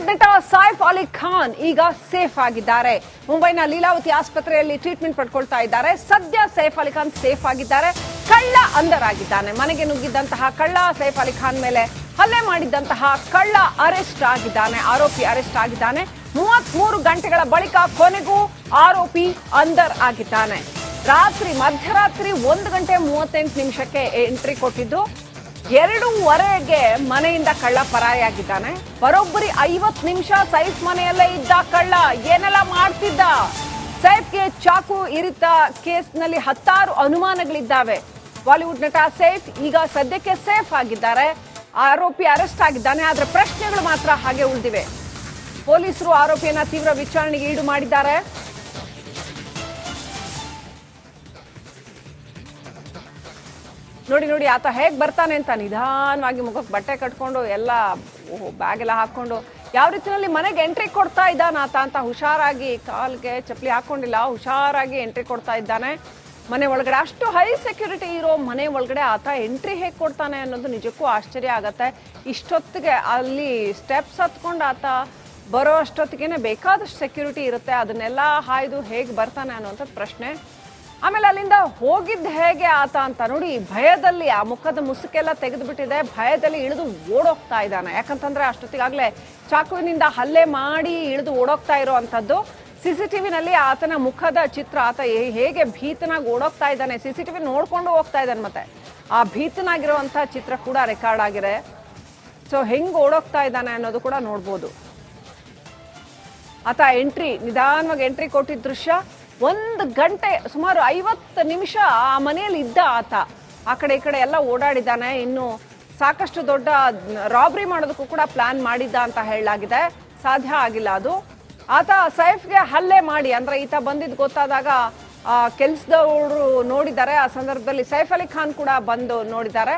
Bollywood ನಟ ಸೈಫ್ ಅಲಿ ಖಾನ್ ಈಗ safe ಆಗಿದ್ದಾರೆ. ಮುಂಬೈನ ಲೀಲಾವತಿ ಆಸ್ಪತ್ರೆಯಲ್ಲಿ ಟ್ರೀಟ್ಮೆಂಟ್ ಪಡ್ಕೊಳ್ತಾ ಇದ್ದಾರೆ. ಸದ್ಯ ಸೈಫ್ ಅಲಿ ಖಾನ್ ಸೇಫ್ ಆಗಿದ್ದಾರೆ. ಕಳ್ಳ ಅಂದರ್ ಆಗಿದ್ದಾನೆ. ಮನೆಗೆ ನುಗ್ಗಿದ್ದಂತಹ ಕಳ್ಳ, ಸೈಫ್ ಅಲಿ ಖಾನ್ ಮೇಲೆ ಹಲ್ಲೆ ಮಾಡಿದ್ದಂತಹ ಕಳ್ಳ ಅರೆಸ್ಟ್ ಆಗಿದ್ದಾನೆ. ಆರೋಪಿ ಅರೆಸ್ಟ್ ಆಗಿದ್ದಾನೆ. 33 ಗಂಟೆಗಳ ಬಳಿಕ ಕೊನೆಗೂ ಆರೋಪಿ ಅಂದರ್ ಆಗಿದ್ದಾನೆ. ಮಧ್ಯರಾತ್ರಿ 1:38 ಎಂಟ್ರಿ ಕೊಟ್ಟಿದ್ದು, 2:15 ಮನೆಯಿಂದ ಕಳ್ಳ ಪರಾರಿಯಾಗಿದ್ದಾನೆ. ಬರೋಬ್ಬರಿ 50 ನಿಮಿಷ ಸೈಫ್ ಮನೆಯಲ್ಲೇ ಇದ್ದ ಕಳ್ಳ ಏನೆಲ್ಲ ಮಾಡ್ತಿದ್ದ. ಸೈಫ್ಗೆ ಚಾಕು ಇರಿತ ಕೇಸ್ನಲ್ಲಿ 10 ಅನುಮಾನಗಳಿದ್ದಾವೆ. ಬಾಲಿವುಡ್ ನಟ ಸೈಫ್ ಈಗ ಸದ್ಯಕ್ಕೆ ಸೇಫ್ ಆಗಿದ್ದಾರೆ. ಆರೋಪಿ ಅರೆಸ್ಟ್ ಆಗಿದ್ದಾನೆ. ಆದ್ರೆ ಪ್ರಶ್ನೆಗಳು ಮಾತ್ರ ಹಾಗೆ ಉಳಿದಿವೆ. ಪೊಲೀಸರು ಆರೋಪಿಯನ್ನ ತೀವ್ರ ವಿಚಾರಣೆಗೆ ಈಡು ಮಾಡಿದ್ದಾರೆ. ನೋಡಿ ಆತ ಹೇಗ್ ಬರ್ತಾನೆ ಅಂತ ನಿಧಾನವಾಗಿ ಮುಖಕ್ಕೆ ಬಟ್ಟೆ ಕಟ್ಕೊಂಡು ಎಲ್ಲ ಬ್ಯಾಗ್ ಎಲ್ಲ ಹಾಕೊಂಡು ಯಾವ ರೀತಿಯಲ್ಲಿ ಮನೆಗೆ ಎಂಟ್ರಿ ಕೊಡ್ತಾ ಇದ್ದಾನ ಆತ ಅಂತ ಹುಷಾರಾಗಿ, ಕಾಲ್ಗೆ ಚಪ್ಪಲಿ ಹಾಕೊಂಡಿಲ್ಲ, ಹುಷಾರಾಗಿ ಎಂಟ್ರಿ ಕೊಡ್ತಾ ಇದ್ದಾನೆ ಮನೆ ಒಳಗಡೆ. ಅಷ್ಟು ಹೈ ಸೆಕ್ಯೂರಿಟಿ ಇರೋ ಮನೆ ಒಳಗಡೆ ಆತ ಎಂಟ್ರಿ ಹೇಗೆ ಕೊಡ್ತಾನೆ ಅನ್ನೋದು ನಿಜಕ್ಕೂ ಆಶ್ಚರ್ಯ ಆಗತ್ತೆ. ಇಷ್ಟೊತ್ತಿಗೆ ಅಲ್ಲಿ ಸ್ಟೆಪ್ಸ್ ಹತ್ಕೊಂಡು ಆತ ಬರೋ ಅಷ್ಟೊತ್ತಿಗೆ ಬೇಕಾದಷ್ಟು ಸೆಕ್ಯೂರಿಟಿ ಇರುತ್ತೆ. ಅದನ್ನೆಲ್ಲ ಹಾಯ್ದು ಹೇಗೆ ಬರ್ತಾನೆ ಅನ್ನೋಂಥದ್ದು ಪ್ರಶ್ನೆ. ಆಮೇಲೆ ಅಲ್ಲಿಂದ ಹೋಗಿದ್ದು ಹೇಗೆ ಆತ ಅಂತ ನೋಡಿ, ಭಯದಲ್ಲಿ ಆ ಮುಖದ ಮುಸುಕೆಲ್ಲ ತೆಗೆದುಬಿಟ್ಟಿದೆ. ಭಯದಲ್ಲಿ ಇಳಿದು ಓಡೋಗ್ತಾ ಇದ್ದಾನೆ. ಯಾಕಂತಂದ್ರೆ ಅಷ್ಟೊತ್ತಿಗಾಗಲೇ ಚಾಕುವಿನಿಂದ ಹಲ್ಲೆ ಮಾಡಿ ಇಳಿದು ಓಡೋಗ್ತಾ ಇರೋವಂಥದ್ದು. CCTVನಲ್ಲಿ ಆತನ ಮುಖದ ಚಿತ್ರ, ಆತ ಹೇಗೆ ಭೀತನಾಗಿ ಓಡೋಗ್ತಾ ಇದ್ದಾನೆ, CCTV ನೋಡ್ಕೊಂಡು ಹೋಗ್ತಾ ಇದ್ದಾನೆ. ಮತ್ತೆ ಆ ಭೀತನಾಗಿರುವಂಥ ಚಿತ್ರ ಕೂಡ ರೆಕಾರ್ಡ್ ಆಗಿದೆ. ಸೊ ಹೆಂಗೆ ಓಡೋಗ್ತಾ ಇದ್ದಾನೆ ಅನ್ನೋದು ಕೂಡ ನೋಡ್ಬೋದು. ಆತ ನಿಧಾನವಾಗಿ ಎಂಟ್ರಿ ಕೊಟ್ಟಿದ್ದ ದೃಶ್ಯ. 1 ಗಂಟೆ ಸುಮಾರು 50 ನಿಮಿಷ ಆ ಮನೆಯಲ್ಲಿ ಇದ್ದ ಆತ. ಆ ಕಡೆ ಈ ಕಡೆ ಎಲ್ಲ ಓಡಾಡಿದ್ದಾನೆ. ಇನ್ನು ಸಾಕಷ್ಟು ದೊಡ್ಡ ರಾಬ್ರಿ ಮಾಡೋದಕ್ಕೂ ಕೂಡ ಪ್ಲಾನ್ ಮಾಡಿದ್ದ ಅಂತ ಹೇಳಲಾಗಿದೆ. ಸಾಧ್ಯ ಆಗಿಲ್ಲ ಅದು. ಆತ ಸೈಫ್ಗೆ ಹಲ್ಲೆ ಮಾಡಿ, ಅಂದ್ರೆ ಈತ ಬಂದಿದ್ದು ಗೊತ್ತಾದಾಗ ಕೆಲಸದವರು ನೋಡಿದ್ದಾರೆ. ಆ ಸಂದರ್ಭದಲ್ಲಿ ಸೈಫ್ ಅಲಿ ಖಾನ್ ಕೂಡ ಬಂದು ನೋಡಿದ್ದಾರೆ.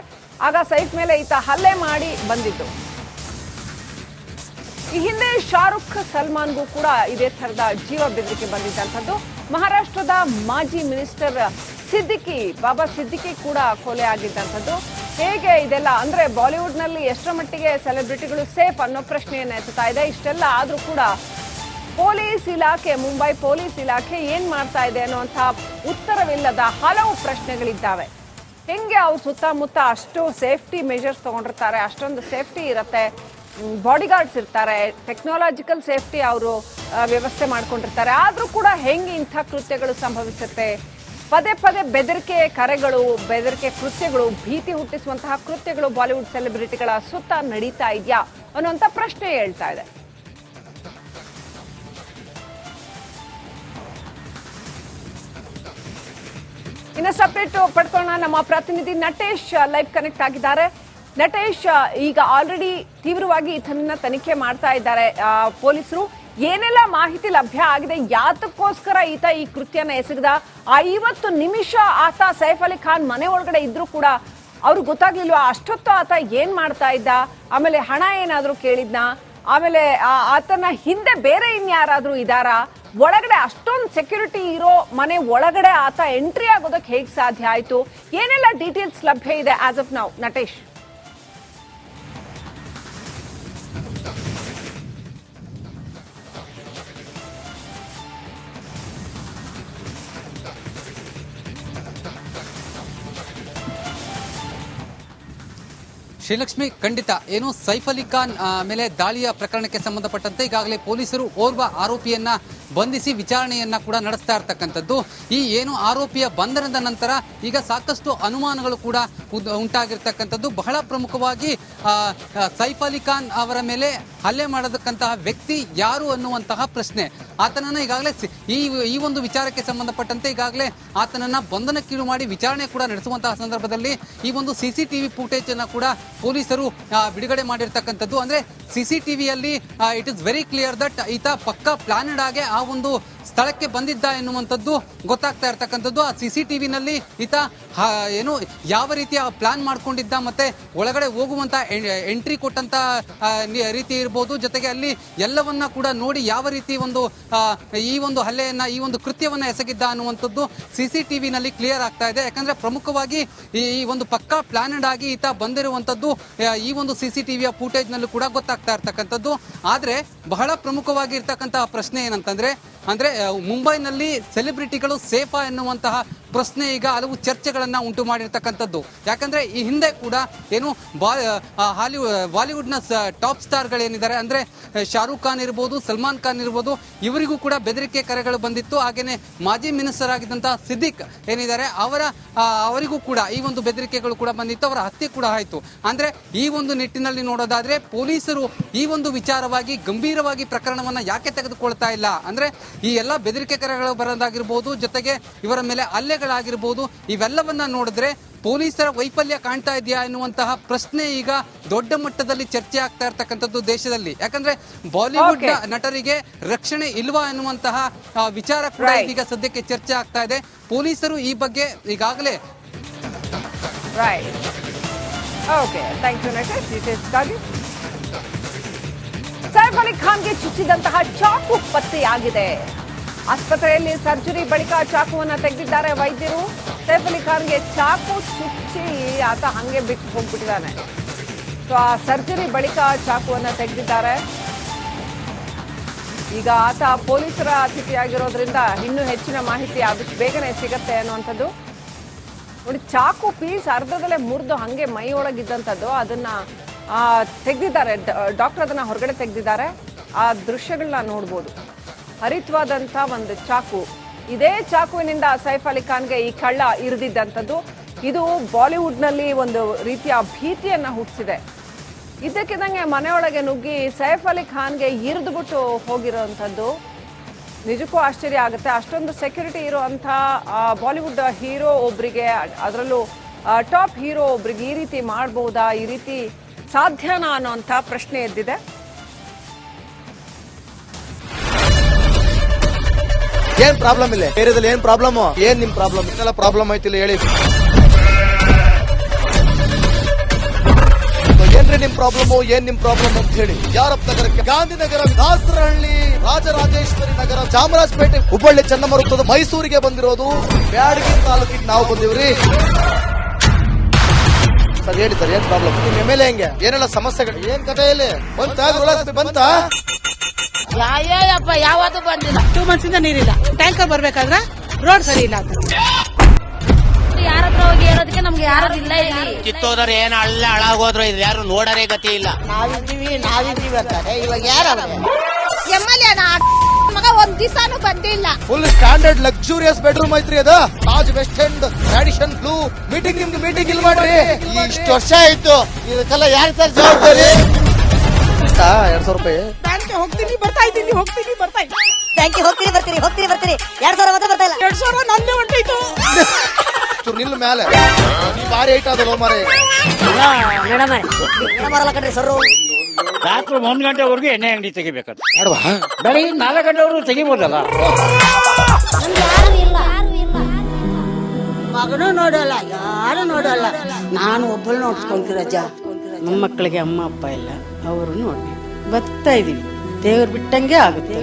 ಆಗ ಸೈಫ್ ಮೇಲೆ ಈತ ಹಲ್ಲೆ ಮಾಡಿ ಬಂದಿದ್ದು. ಈ ಹಿಂದೆ ಶಾರುಖ್ ಸಲ್ಮಾನ್ಗೂ ಕೂಡ ಇದೇ ಥರದ ಜೀವ ಬೆದರಿಕೆ ಬಂದಿದ್ದಂಥದ್ದು. ಮಹಾರಾಷ್ಟ್ರದ ಮಾಜಿ ಮಿನಿಸ್ಟರ್ ಬಾಬಾ ಸಿದ್ದಿಕಿ ಕೂಡ ಕೊಲೆ ಆಗಿದ್ದಂಥದ್ದು. ಹೇಗೆ ಇದೆಲ್ಲ ಅಂದ್ರೆ ಬಾಲಿವುಡ್ನಲ್ಲಿ ಎಷ್ಟರ ಮಟ್ಟಿಗೆ ಸೆಲೆಬ್ರಿಟಿಗಳು ಸೇಫ್ ಅನ್ನೋ ಪ್ರಶ್ನೆಯನ್ನು ಎತ್ತುತ್ತಾ ಇದೆ. ಇಷ್ಟೆಲ್ಲ ಆದ್ರೂ ಕೂಡ ಪೊಲೀಸ್ ಇಲಾಖೆ, ಮುಂಬೈ ಪೊಲೀಸ್ ಇಲಾಖೆ ಏನ್ ಮಾಡ್ತಾ ಇದೆ ಅನ್ನುವಂಥ ಉತ್ತರವಿಲ್ಲದ ಹಲವು ಪ್ರಶ್ನೆಗಳಿದ್ದಾವೆ. ಹೆಂಗೆ ಅವ್ರು ಸುತ್ತಮುತ್ತ ಅಷ್ಟು ಸೇಫ್ಟಿ ಮೆಜರ್ಸ್ ತಗೊಂಡಿರ್ತಾರೆ, ಅಷ್ಟೊಂದು ಸೇಫ್ಟಿ ಇರುತ್ತೆ, ಬಾಡಿಗಾರ್ಡ್ಸ್ ಇರ್ತಾರೆ, ಟೆಕ್ನಾಲಜಿಕಲ್ ಸೇಫ್ಟಿ ಅವರು ವ್ಯವಸ್ಥೆ ಮಾಡ್ಕೊಂಡಿರ್ತಾರೆ. ಆದ್ರೂ ಕೂಡ ಹೆಂಗೆ ಇಂಥ ಕೃತ್ಯಗಳು ಸಂಭವಿಸುತ್ತೆ? ಪದೇ ಪದೇ ಬೆದರಿಕೆ ಕರೆಗಳು, ಬೆದರಿಕೆ ಕೃತ್ಯಗಳು, ಭೀತಿ ಹುಟ್ಟಿಸುವಂತಹ ಕೃತ್ಯಗಳು ಬಾಲಿವುಡ್ ಸೆಲೆಬ್ರಿಟಿಗಳ ಸುತ್ತ ನಡೀತಾ ಇದೆಯಾ ಅನ್ನುವಂಥ ಪ್ರಶ್ನೆ ಹೇಳ್ತಾ ಇದೆ. ಇನ್ನಷ್ಟು ಅಪ್ಡೇಟ್ ಪಡ್ಕೊಳ್ಳೋಣ. ನಮ್ಮ ಪ್ರತಿನಿಧಿ ನಟೇಶ್ ಲೈವ್ ಕನೆಕ್ಟ್ ಆಗಿದ್ದಾರೆ. ನಟೇಶ್, ಈಗ ಆಲ್ರೆಡಿ ತೀವ್ರವಾಗಿ ಈತನನ್ನ ತನಿಖೆ ಮಾಡ್ತಾ ಇದ್ದಾರೆ ಪೊಲೀಸರು. ಏನೆಲ್ಲ ಮಾಹಿತಿ ಲಭ್ಯ ಆಗಿದೆ? ಯಾತಕ್ಕೋಸ್ಕರ ಈತ ಈ ಕೃತ್ಯನ ಎಸಗಿದ? 50 ನಿಮಿಷ ಆತ ಸೈಫ್ ಅಲಿ ಖಾನ್ ಮನೆ ಒಳಗಡೆ ಇದ್ರೂ ಕೂಡ ಅವ್ರಿಗೆ ಗೊತ್ತಾಗ್ಲಿಲ್ವಾ? ಅಷ್ಟೊತ್ತು ಆತ ಏನ್ ಮಾಡ್ತಾ ಇದ್ದ? ಆಮೇಲೆ ಹಣ ಏನಾದ್ರೂ ಕೇಳಿದ್ನಾ? ಆಮೇಲೆ ಆತನ ಹಿಂದೆ ಬೇರೆ ಇನ್ಯಾರಾದ್ರೂ ಇದಾರಾ? ಒಳಗಡೆ ಅಷ್ಟೊಂದು ಸೆಕ್ಯೂರಿಟಿ ಇರೋ ಮನೆ ಒಳಗಡೆ ಆತ ಎಂಟ್ರಿ ಆಗೋದಕ್ಕೆ ಹೇಗೆ ಸಾಧ್ಯ ಆಯ್ತು? ಏನೆಲ್ಲ ಡೀಟೇಲ್ಸ್ ಲಭ್ಯ ಇದೆ as of now, Natesh? Srilakshmi, ಖಂಡಿತ ಏನು ಸೈಫ್ ಅಲಿ ಖಾನ್ ಮೇಲೆ ದಾಳಿಯ ಪ್ರಕರಣಕ್ಕೆ ಸಂಬಂಧಪಟ್ಟಂತೆ ಈಗಾಗಲೇ ಪೊಲೀಸರು ಓರ್ವ ಆರೋಪಿಯನ್ನ ಬಂಧಿಸಿ ವಿಚಾರಣೆಯನ್ನ ಕೂಡ ನಡೆಸ್ತಾ ಇರ್ತಕ್ಕಂಥದ್ದು. ಈ ಏನು ಆರೋಪಿಯ ಬಂಧನದ ನಂತರ ಈಗ ಸಾಕಷ್ಟು ಅನುಮಾನಗಳು ಕೂಡ ಉಂಟಾಗಿರ್ತಕ್ಕಂಥದ್ದು. ಬಹಳ ಪ್ರಮುಖವಾಗಿ ಸೈಫ್ ಅಲಿ ಖಾನ್ ಅವರ ಮೇಲೆ ಹಲ್ಲೆ ಮಾಡತಕ್ಕಂತಹ ವ್ಯಕ್ತಿ ಯಾರು ಅನ್ನುವಂತಹ ಪ್ರಶ್ನೆ. ಆತನನ್ನ ಈಗಾಗಲೇ ಈ ಒಂದು ವಿಚಾರಕ್ಕೆ ಸಂಬಂಧಪಟ್ಟಂತೆ ಈಗಾಗಲೇ ಆತನನ್ನ ಬಂಧನಕ್ಕೀಡು ಮಾಡಿ ವಿಚಾರಣೆ ಕೂಡ ನಡೆಸುವಂತಹ ಸಂದರ್ಭದಲ್ಲಿ ಈ ಒಂದು CCTV ಫುಟೇಜ್ ಅನ್ನ ಕೂಡ ಪೊಲೀಸರು ಬಿಡುಗಡೆ ಮಾಡಿರ್ತಕ್ಕಂಥದ್ದು. ಅಂದ್ರೆ CCTVಯಲ್ಲಿ it is very clear that ಈತ ಪಕ್ಕಾ ಪ್ಲಾನೆಡ್ ಆಗಿ ಆ ಒಂದು ಸ್ಥಳಕ್ಕೆ ಬಂದಿದ್ದ ಎನ್ನುವಂಥದ್ದು ಗೊತ್ತಾಗ್ತಾ ಇರ್ತಕ್ಕಂಥದ್ದು. ಆ CCTV-ನಲ್ಲಿ ಈತ ಏನು ಯಾವ ರೀತಿಯ ಪ್ಲಾನ್ ಮಾಡ್ಕೊಂಡಿದ್ದ, ಮತ್ತೆ ಒಳಗಡೆ ಹೋಗುವಂತ ಎಂಟ್ರಿ ಕೊಟ್ಟಂತ ರೀತಿ ಇರ್ಬೋದು, ಜೊತೆಗೆ ಅಲ್ಲಿ ಎಲ್ಲವನ್ನ ಕೂಡ ನೋಡಿ ಯಾವ ರೀತಿ ಈ ಒಂದು ಹಲ್ಲೆಯನ್ನ, ಈ ಒಂದು ಕೃತ್ಯವನ್ನ ಎಸಗಿದ್ದ ಅನ್ನುವಂಥದ್ದು CCTV-ನಲ್ಲಿ ಕ್ಲಿಯರ್ ಆಗ್ತಾ ಇದೆ. ಯಾಕಂದ್ರೆ ಪ್ರಮುಖವಾಗಿ ಈ ಒಂದು ಪಕ್ಕಾ ಪ್ಲಾನೆಡ್ ಆಗಿ ಈತ ಬಂದಿರುವಂತದ್ದು ಈ ಒಂದು CCTV-ಯ ಫೂಟೇಜ್ ನಲ್ಲೂ ಕೂಡ ಗೊತ್ತಾಗ್ತಾ ಇರ್ತಕ್ಕಂಥದ್ದು. ಆದ್ರೆ ಬಹಳ ಪ್ರಮುಖವಾಗಿ ಇರ್ತಕ್ಕಂತಹ ಪ್ರಶ್ನೆ ಏನಂತಂದ್ರೆ ಮುಂಬೈನಲ್ಲಿ ಸೆಲೆಬ್ರಿಟಿಗಳು ಸೇಫಾ ಎನ್ನುವಂತಹ ಪ್ರಶ್ನೆ ಈಗ ಹಲವು ಚರ್ಚೆಗಳನ್ನ ಉಂಟು ಮಾಡಿರ್ತಕ್ಕಂಥದ್ದು. ಯಾಕಂದ್ರೆ ಈ ಹಿಂದೆ ಕೂಡ ಏನು ಬಾಲಿವುಡ್ನ ಟಾಪ್ ಸ್ಟಾರ್ಗಳೇನಿದ್ದಾರೆ, ಅಂದ್ರೆ ಶಾರುಖ್ ಖಾನ್ ಇರ್ಬೋದು, ಸಲ್ಮಾನ್ ಖಾನ್ ಇರ್ಬೋದು, ಇವರಿಗೂ ಕೂಡ ಬೆದರಿಕೆ ಕರೆಗಳು ಬಂದಿತ್ತು. ಹಾಗೇನೆ ಮಾಜಿ ಮಿನಿಸ್ಟರ್ ಆಗಿದ್ದಂತಹ ಸಿದ್ದಿಕ್ ಏನಿದ್ದಾರೆ ಅವರಿಗೂ ಕೂಡ ಈ ಒಂದು ಬೆದರಿಕೆಗಳು ಕೂಡ ಬಂದಿತ್ತು. ಅವರ ಹತ್ಯೆ ಕೂಡ ಆಯಿತು. ಅಂದ್ರೆ ಈ ಒಂದು ನಿಟ್ಟಿನಲ್ಲಿ ನೋಡೋದಾದ್ರೆ ಪೊಲೀಸರು ಈ ಒಂದು ವಿಚಾರವಾಗಿ ಗಂಭೀರವಾಗಿ ಪ್ರಕರಣವನ್ನ ಯಾಕೆ ತೆಗೆದುಕೊಳ್ತಾ ಇಲ್ಲ ಅಂದ್ರೆ ಈ ಎಲ್ಲ ಬೆದರಿಕೆ ಕರೆಗಳು ಬರೋದಾಗಿರ್ಬೋದು, ಜೊತೆಗೆ ಇವರ ಮೇಲೆ ಹಲ್ಲೆಗಳಾಗಿರ್ಬೋದು, ಇವೆಲ್ಲವನ್ನ ನೋಡಿದ್ರೆ ಪೊಲೀಸರ ವೈಫಲ್ಯ ಕಾಣ್ತಾ ಇದೆಯಾ ಎನ್ನುವಂತಹ ಪ್ರಶ್ನೆ ಈಗ ದೊಡ್ಡ ಮಟ್ಟದಲ್ಲಿ ಚರ್ಚೆ ಆಗ್ತಾ ಇರ್ತಕ್ಕಂಥದ್ದು ದೇಶದಲ್ಲಿ. ಯಾಕಂದ್ರೆ ಬಾಲಿವುಡ್ ನಟರಿಗೆ ರಕ್ಷಣೆ ಇಲ್ವಾ ಎನ್ನುವಂತಹ ವಿಚಾರ ಕೂಡ ಈಗ ಸದ್ಯಕ್ಕೆ ಚರ್ಚೆ ಆಗ್ತಾ ಇದೆ. ಪೊಲೀಸರು ಈ ಬಗ್ಗೆ ಈಗಾಗಲೇ ಸೈಫ್ ಅಲಿ ಖಾನ್ಗೆ ಚುಚ್ಚಿದಂತಹ ಚಾಕು ಪತ್ತೆಯಾಗಿದೆ. ಆಸ್ಪತ್ರೆಯಲ್ಲಿ ಸರ್ಜರಿ ಬಳಿಕ ಚಾಕುವನ್ನು ತೆಗೆದಿದ್ದಾರೆ ವೈದ್ಯರು. ಸೈಫ್ ಅಲಿ ಖಾನ್ಗೆ ಚಾಕು ಚುಚ್ಚಿ ಆತ ಹಂಗೆ ಬಿಟ್ಟು ಹೋಗ್ಬಿಟ್ಟಿದ್ದಾನೆ. ಸೊ ಆ ಸರ್ಜರಿ ಬಳಿಕ ಚಾಕುವನ್ನು ತೆಗೆದಿದ್ದಾರೆ. ಈಗ ಆತ ಪೊಲೀಸರ ಅತಿಥಿಯಾಗಿರೋದ್ರಿಂದ ಇನ್ನೂ ಹೆಚ್ಚಿನ ಮಾಹಿತಿ ಆದಷ್ಟು ಬೇಗನೆ ಸಿಗತ್ತೆ ಅನ್ನುವಂಥದ್ದು. ನೋಡಿ, ಚಾಕು ಪೀಸ್ ಅರ್ಧದಲ್ಲೇ ಮುರಿದು ಹಂಗೆ ಮೈ ಒಳಗಿದ್ದಂಥದ್ದು, ಅದನ್ನ ತೆಗೆದಿದ್ದಾರೆ. ಡಾಕ್ಟರ್ ಅದನ್ನ ಹೊರಗಡೆ ತೆಗೆದಿದ್ದಾರೆ. ಆ ದೃಶ್ಯಗಳನ್ನ ನೋಡ್ಬೋದು. ಹರಿತವಾದಂಥ ಒಂದು ಚಾಕು. ಇದೇ ಚಾಕುವಿನಿಂದ ಸೈಫ್ ಅಲಿ ಖಾನ್ಗೆ ಈ ಕಳ್ಳ ಇರಿದಿದ್ದಂಥದ್ದು. ಇದು ಬಾಲಿವುಡ್ನಲ್ಲಿ ಒಂದು ರೀತಿಯ ಭೀತಿಯನ್ನ ಹುಟ್ಟಿಸಿದೆ. ಇದ್ದಕ್ಕಿದ್ದಂಗೆ ಮನೆಯೊಳಗೆ ನುಗ್ಗಿ ಸೈಫ್ ಅಲಿ ಖಾನ್ಗೆ ಇರಿದುಬಿಟ್ಟು ಹೋಗಿರೋವಂಥದ್ದು ನಿಜಕ್ಕೂ ಆಶ್ಚರ್ಯ ಆಗುತ್ತೆ. ಅಷ್ಟೊಂದು ಸೆಕ್ಯೂರಿಟಿ ಇರೋವಂಥ ಬಾಲಿವುಡ್ ಹೀರೋ ಒಬ್ಬರಿಗೆ, ಅದರಲ್ಲೂ ಟಾಪ್ ಹೀರೋ ಒಬ್ರಿಗೆ ಈ ರೀತಿ ಮಾಡಬಹುದಾ, ಈ ರೀತಿ ಸಾಧ್ಯನಾ ಅನ್ನೋಂಥ ಪ್ರಶ್ನೆ ಎದ್ದಿದೆ. ಏನ್ ಪ್ರಾಬ್ಲಮ್ ಇಲ್ಲ ಏರಿಯಾದಲ್ಲಿ? ಏನ್ ಪ್ರಾಬ್ಲಮ್? ಏನ್ ನಿಮ್ ಪ್ರಾಬ್ಲಮ್? ಇದೆಲ್ಲ ಪ್ರಾಬ್ಲಮ್ ಐತಿಲ್ಲ ಹೇಳಿ. ಏನ್ರಿ ನಿಮ್ ಪ್ರಾಬ್ಲಮ್? ಏನ್ ನಿಮ್ ಪ್ರಾಬ್ಲಮ್ ಅಂತ ಹೇಳಿ. ಯಾರಪ್ಪ ನಗರಕ್ಕೆ? ಗಾಂಧಿನಗರ, ದಾಸರಹಳ್ಳಿ, ರಾಜರಾಜೇಶ್ವರಿ ನಗರ, ಚಾಮರಾಜಪೇಟೆ, ಹುಬ್ಬಳ್ಳಿ, ಚನ್ನಮರುತ್ತದ, ಮೈಸೂರಿಗೆ ಬಂದಿರೋದು. ಬ್ಯಾಡಗಿ ತಾಲೂಕಿಗೆ ನಾವು ಬಂದಿವ್ರಿ. ಸರ್ ಹೇಳಿ ಸರ್, ಏನ್ ಪ್ರಾಬ್ಲಮ್? ನಿಮ್ MLA ಹೆಂಗೆ? ಏನೆಲ್ಲ ಸಮಸ್ಯೆಗಳು? ಏನ್ ಕಥೆ ಇಲ್ಲಿ ಬಂತ? ಯಾಯಪ್ಪ ಯಾವತ್ತೂ ಬಂದಿಲ್ಲ. 2 months ಇಂದ ನೀರಿಲ್ಲ. ಟ್ಯಾಂಕರ್ ಬರ್ಬೇಕಾದ್ರೆ ರೋಡ್ ಸರಿ ಇಲ್ಲ ಅಂತ ಯಾರ ಹತ್ರ ಹೋಗಿ ಹೇಳೋದಕ್ಕೆ ನಮ್ಗೆ ಯಾರು ಇಲ್ಲ. ಇಲ್ಲಿ ಕಿತ್ತೋದ್ರೆ ಏನ್ ಹಾಳಾಗೋದ್ರು ಇದು ಯಾರು ನೋಡರೇ ಗತಿ ಇಲ್ಲ. ನಾವಿದ್ದೀವಿ ಅಂತಾರೆ. ಇವಾಗ ಯಾರು MLA ಮಗ ಒಂದ್ ದಿವಸನೂ ಬಂದಿಲ್ಲ. ಫುಲ್ ಸ್ಟ್ಯಾಂಡರ್ಡ್ ಲಕ್ಸುರಿಯಸ್ ಬೆಡ್ರೂಮ್ ಐತ್ರಿ ಅದು. Taj West End, Radisson Blu. ನಿಮ್ಗೆ ಮೀಟಿಂಗ್ ಇಲ್ಲಿ ಮಾಡ್ರಿ. ಇಷ್ಟು ವರ್ಷ ಆಯ್ತು, ಇದಕ್ಕೆಲ್ಲ ಯಾರು ಸರ್ ಜವಾಬ್ದಾರಿ? 2,000 ರೂಪಾಯಿ ಬ್ಯಾಂಕ್ ಹೋಗ್ತೀನಿ ಬರ್ತಾ ಇದ್ದೀನಿ. ಬ್ಯಾಂಕಿಗೆ ಹೋಗ್ತೀರಿ 2,000 ಮತ್ತೆ ಬರ್ತಾ ಇಲ್ಲ. 2,000 ನಂದೇ ಹೊಂಟೋಯ್ತು. ನಿಲ್ ಮೇಲೆ ಭಾರಿ ಐಟ್ ಅದಲ್ಲ ಮಾರೆ. ಮೇಡಮ್ ಬರಲ್ಲ ಕಣ್ರಿ ಸರ್. ರಾತ್ರಿ 1 ಗಂಟೆವರೆಗೂ ಎಣ್ಣೆ ಅಂಗಡಿ ತೆಗಿಬೇಕಂತ. ಅಡ್ವಾ ಬೆಳಿಗ್ಗೆ 4 ಗಂಟೆವರೆಗೂ ತೆಗಿಬೋದಲ್ಲ. ಮಗನೂ ನೋಡಲ್ಲ, ಯಾರು ನೋಡಲ್ಲ. ನಾನು ಒಬ್ಬಳು ನೋಡ್ಸ್ಕೊಂತೀರಜ್ಜ. ನಮ್ಮ ಮಕ್ಕಳಿಗೆ ಅಮ್ಮ ಅಪ್ಪ ಇಲ್ಲ, ಅವರು ನೋಡ್ಬೇಕು. ಬರ್ತಾ ಇದೀವಿ. ದೇವ್ರು ಬಿಟ್ಟಂಗೆ ಆಗುತ್ತೆ.